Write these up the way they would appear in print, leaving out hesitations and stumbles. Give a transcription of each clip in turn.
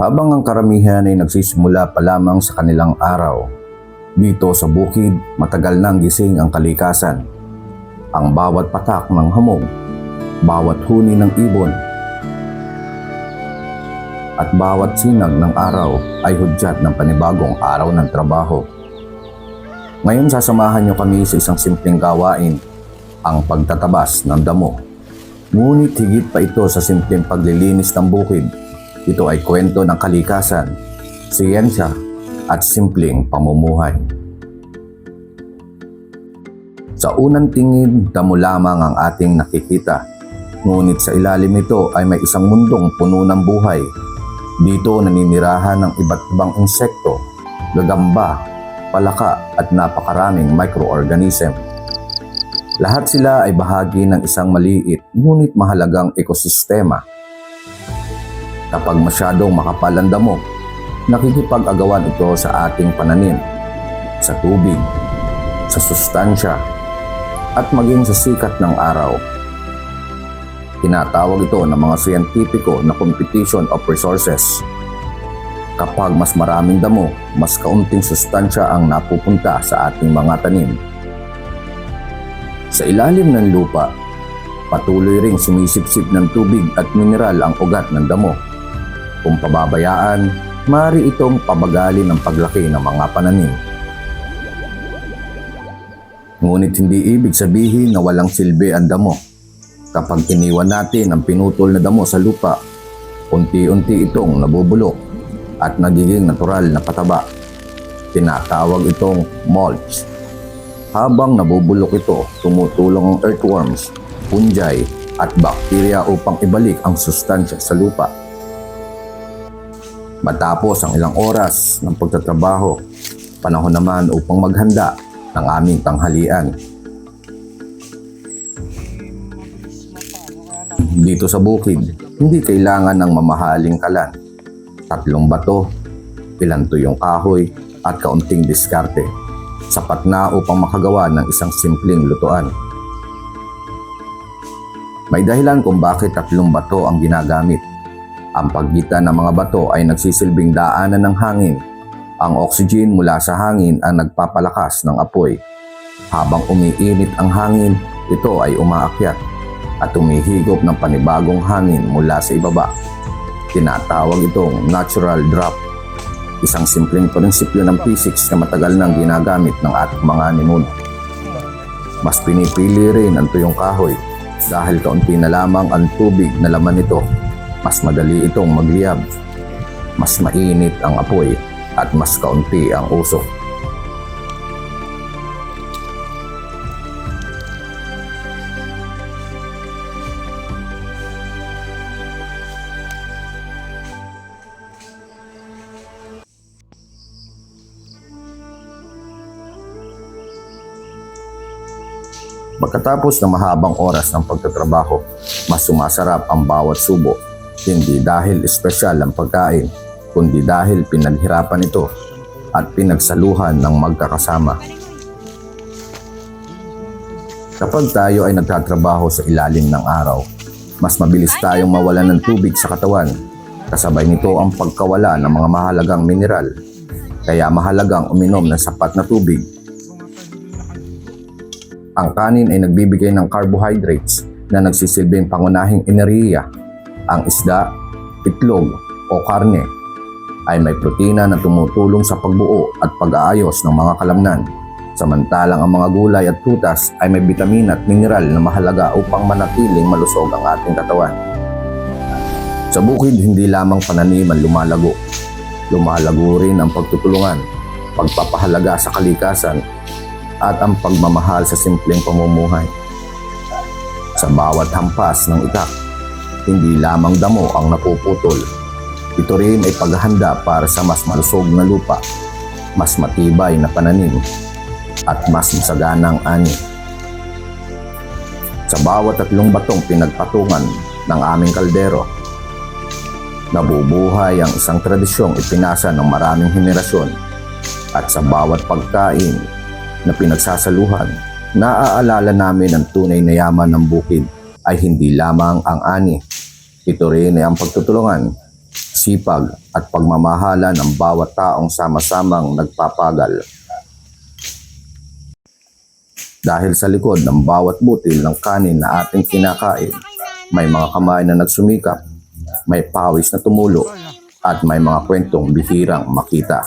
Habang ang karamihan ay nagsisimula pa lamang sa kanilang araw, dito sa bukid matagal nang gising ang kalikasan. Ang bawat patak ng hamog, bawat huni ng ibon, at bawat sinag ng araw ay hudyat ng panibagong araw ng trabaho. Ngayon sasamahan niyo kami sa isang simpleng gawain, ang pagtatabas ng damo. Ngunit higit pa ito sa simpleng paglilinis ng bukid. Ito ay kwento ng kalikasan, siyensya at simpleng pamumuhay. Sa unang tingin, damo lamang ang ating nakikita. Ngunit sa ilalim nito ay may isang mundong puno ng buhay. Dito naninirahan ng iba't ibang insekto, gagamba, palaka at napakaraming microorganism. Lahat sila ay bahagi ng isang maliit ngunit mahalagang ekosistema. Kapag masyadong makapal ang damo, nakikipag-agawan ito sa ating pananim, sa tubig, sa sustansya, at maging sa sikat ng araw. Tinatawag ito ng mga siyentipiko na competition of resources. Kapag mas maraming damo, mas kaunting sustansya ang napupunta sa ating mga tanim. Sa ilalim ng lupa, patuloy ring sumisipsip ng tubig at mineral ang ugat ng damo. Kung pababayaan, maaari itong pabagali ng paglaki ng mga pananim. Ngunit hindi ibig sabihin na walang silbi ang damo. Kapag iniwan natin ang pinutol na damo sa lupa, unti-unti itong nabubulok at nagiging natural na pataba. Tinatawag itong mulch. Habang nabubulok ito, tumutulong ang earthworms, fungi at bakterya upang ibalik ang sustansya sa lupa. Matapos ang ilang oras ng pagtatrabaho, panahon naman upang maghanda ng aming tanghalian. Dito sa bukid, hindi kailangan ng mamahaling kalan. 3 bato, ilang tuyong kahoy at kaunting diskarte. Sapat na upang makagawa ng isang simpleng lutuan. May dahilan kung bakit 3 bato ang ginagamit. Ang paggitan ng mga bato ay nagsisilbing daanan ng hangin. Ang oxygen mula sa hangin ang nagpapalakas ng apoy. Habang umiinit ang hangin, ito ay umaakyat at umihigop ng panibagong hangin mula sa ibaba. Tinatawag itong natural drop. Isang simpleng prinsipyo ng physics na matagal nang ginagamit ng ating mga ninuno. Mas pinipili rin ang tuyong kahoy dahil kaunti na lamang ang tubig na laman nito. Mas madali itong magliyab, mas mainit ang apoy at mas kaunti ang usok. Pagkatapos ng mahabang oras ng pagtatrabaho, mas sumasarap ang bawat subo. Hindi dahil espesyal ang pagkain, kundi dahil pinaghirapan ito at pinagsaluhan ng magkakasama. Kapag tayo ay nagtatrabaho sa ilalim ng araw, mas mabilis tayong mawalan ng tubig sa katawan. Kasabay nito ang pagkawala ng mga mahalagang mineral. Kaya mahalagang uminom ng sapat na tubig. Ang kanin ay nagbibigay ng carbohydrates na nagsisilbing pangunahing enerhiya. Ang isda, itlog o karne ay may protina na tumutulong sa pagbuo at pag-aayos ng mga kalamnan. Samantalang ang mga gulay at prutas ay may bitamina at mineral na mahalaga upang manatiling malusog ang ating katawan. Sa bukid, hindi lamang pananim ang lumalago. Lumalago rin ang pagtutulungan, pagpapahalaga sa kalikasan, at ang pagmamahal sa simpleng pamumuhay. Sa bawat hampas ng itak, hindi lamang damo ang napuputol. Ito rin ay paghahanda para sa mas malusog na lupa, mas matibay na pananim, at mas masaganang ani. Sa bawat 3 batong pinagpatungan ng aming kaldero, nabubuhay ang isang tradisyong ipinasa ng maraming henerasyon. At sa bawat pagkain na pinagsasaluhan, naaalala namin ang tunay na yaman ng bukid ay hindi lamang ang ani. Ito rin ay ang pagtutulungan, sipag at pagmamahala ng bawat taong sama-samang nagpapagal. Dahil sa likod ng bawat butil ng kanin na ating kinakain, may mga kamay na nagsumikap, may pawis na tumulo, at may mga kwentong bihirang makita.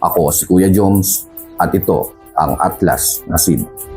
Ako si Kuya Joms at ito ang Atlas na Seed.